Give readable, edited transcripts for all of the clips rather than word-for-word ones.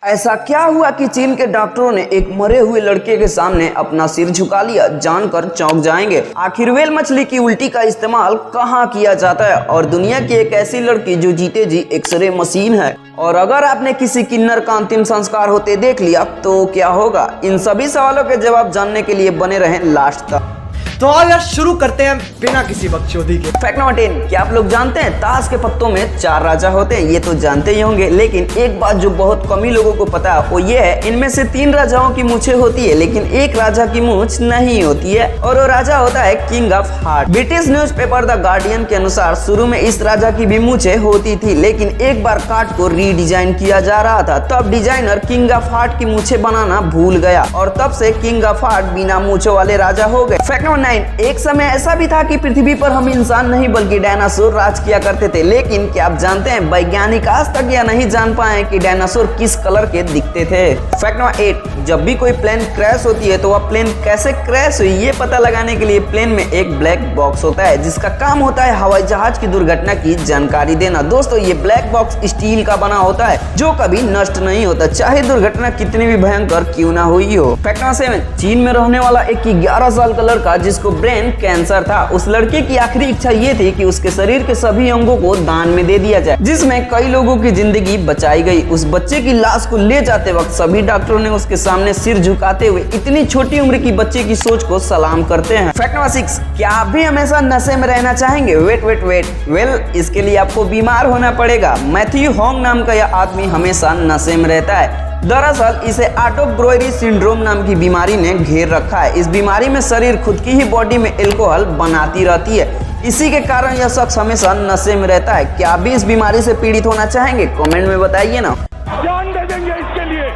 ऐसा क्या हुआ कि चीन के डॉक्टरों ने एक मरे हुए लड़के के सामने अपना सिर झुका लिया, जानकर चौंक जाएंगे। आखिर व्हेल मछली की उल्टी का इस्तेमाल कहाँ किया जाता है और दुनिया की एक ऐसी लड़की जो जीते जी एक्सरे मशीन है। और अगर आपने किसी किन्नर का अंतिम संस्कार होते देख लिया तो क्या होगा? इन सभी सवालों के जवाब जानने के लिए बने रहें लास्ट तक। तो आज यार शुरू करते हैं बिना किसी बकचोदी के। फैक्ट नंबर 10, क्या आप लोग जानते हैं ताश के पत्तों में 4 राजा होते हैं? ये तो जानते ही होंगे, लेकिन एक बात जो बहुत कम ही लोगों को पता है वो ये है, इनमें से 3 राजाओं की मूछें होती है लेकिन एक राजा की मूछ नहीं होती है और वो राजा होता है king of heart. British newspaper the guardian के अनुसार शुरू में इस राजा की भी मूछें होती थी, लेकिन एक बार कार्ड को रीडिजाइन किया जा रहा था, तब डिजाइनर किंग ऑफ हार्ट की मूछें बनाना भूल गया और तब से किंग ऑफ हार्ट बिना मूछों वाले राजा हो गए। फैक्ट नंबर 9, एक समय ऐसा भी था कि पृथ्वी पर हम इंसान नहीं बल्कि डायनासोर राज किया करते थे, लेकिन क्या आप जानते हैं वैज्ञानिक आज तक यह नहीं जान पाए कि डायनासोर किस कलर के दिखते थे। फैक्ट नंबर 8, जब भी कोई प्लेन क्रैश होती है तो वह प्लेन कैसे क्रैश हुई ये पता लगाने के लिए प्लेन में एक ब्लैक बॉक्स होता है जिसका काम होता है हवाई जहाज की दुर्घटना की जानकारी देना। दोस्तों ये ब्लैक बॉक्स स्टील का बना होता है जो कभी नष्ट नहीं होता, चाहे दुर्घटना कितनी भी भयंकर क्यों ना हुई हो। फैक्ट नंबर 7, चीन में रहने वाला एक 11 साल का लड़का जिसको ब्रेन कैंसर था, उस लड़के की आखिरी इच्छा ये थी कि उसके शरीर के सभी अंगों को दान में दे दिया जाए, जिसमें कई लोगों की जिंदगी बचाई गई। उस बच्चे की लाश को ले जाते वक्त सभी डॉक्टरों ने उसके सामने सिर झुकाते हुए इतनी छोटी उम्र की बच्चे की सोच को सलाम करते हैं। फैक्ट नंबर 6, क्या आप भी हमेशा नशे में रहना चाहेंगे? वेल इसके लिए आपको बीमार होना पड़ेगा। मैथ्यू होंग नाम का यह आदमी हमेशा नशे में रहता है। दरअसल इसे ऑटोब्रोयरी सिंड्रोम नाम की बीमारी ने घेर रखा है। इस बीमारी में शरीर खुद की ही बॉडी में अल्कोहल बनाती रहती है, इसी के कारण यह शख्स हमेशा नशे में रहता है। क्या आप भी इस बीमारी से पीड़ित होना चाहेंगे? कमेंट में बताइए ना। जान दे देंगे इसके लिए,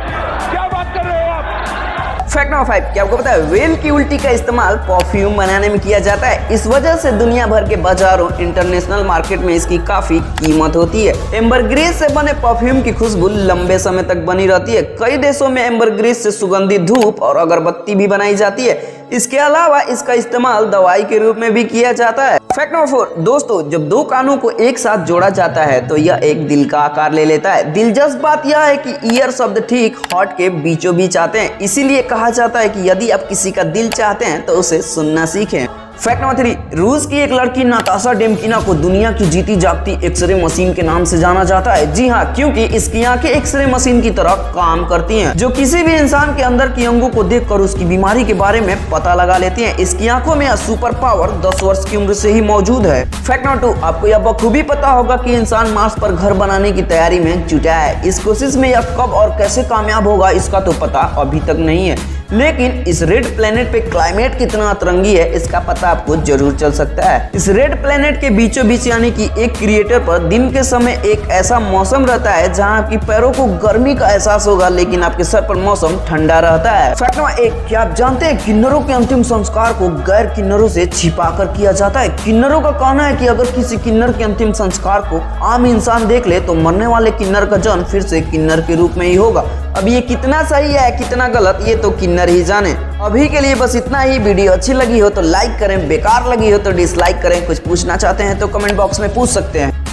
क्या बात कर रहे हो आप? फैक्ट नंबर 5, क्या आपको पता है व्हेल की उल्टी का इस्तेमाल परफ्यूम बनाने में किया जाता है? इस वजह से दुनिया भर के बाजारों इंटरनेशनल मार्केट में इसकी काफी कीमत होती है। एम्बरग्रीस से बने परफ्यूम की खुशबू लंबे समय तक बनी रहती है। कई देशों में एम्बरग्रीस से सुगंधित धूप और अगरबत्ती भी बनाई जाती है। इसके अलावा इसका इस्तेमाल दवाई के रूप में भी किया जाता है। फैक्ट नंबर 4, दोस्तों जब 2 कानों को एक साथ जोड़ा जाता है तो यह एक दिल का आकार ले लेता है। दिलचस्प बात यह है कि ईयर शब्द ठीक हार्ट के बीचों बीच आते हैं, इसीलिए कहा जाता है कि यदि आप किसी का दिल चाहते हैं तो उसे सुनना सीखें। फैक्ट नंबर 3, रूस की एक लड़की नाताशा डेमकिना को दुनिया की जीती जागती एक्सरे मशीन के नाम से जाना जाता है। जी हाँ, क्योंकि इसकी आंखें एक्सरे मशीन की तरह काम करती हैं, जो किसी भी इंसान के अंदर की अंगों को देखकर उसकी बीमारी के बारे में पता लगा लेती हैं। इसकी आंखों में यह सुपर पावर 10 वर्ष की उम्र से ही मौजूद है। फैक्ट नंबर 2, आपको यह बखूबी पता होगा कि इंसान मार्स पर घर बनाने की तैयारी में जुटा है। इस कोशिश में यह कब और कैसे कामयाब होगा इसका तो पता अभी तक नहीं है, लेकिन इस रेड प्लेनेट पे क्लाइमेट कितना अतरंगी है इसका पता आपको जरूर चल सकता है। इस रेड प्लेनेट के बीचों बीच यानी कि एक क्रिएटर पर दिन के समय एक ऐसा मौसम रहता है जहां आपकी पैरों को गर्मी का एहसास होगा लेकिन आपके सर पर मौसम ठंडा रहता है। फैक्ट नंबर 1, क्या आप जानते हैं किन्नरों के अंतिम संस्कार को गैर किन्नरों से छिपा कर किया जाता है? किन्नरों का कहना है कि अगर किसी किन्नर के अंतिम संस्कार को आम इंसान देख ले तो मरने वाले किन्नर का जन्म फिर से किन्नर के रूप में ही होगा। अब ये कितना सही है कितना गलत ये तो किन्नर ही जाने। अभी के लिए बस इतना ही। वीडियो अच्छी लगी हो तो लाइक करें, बेकार लगी हो तो डिसलाइक करें। कुछ पूछना चाहते हैं तो कमेंट बॉक्स में पूछ सकते हैं।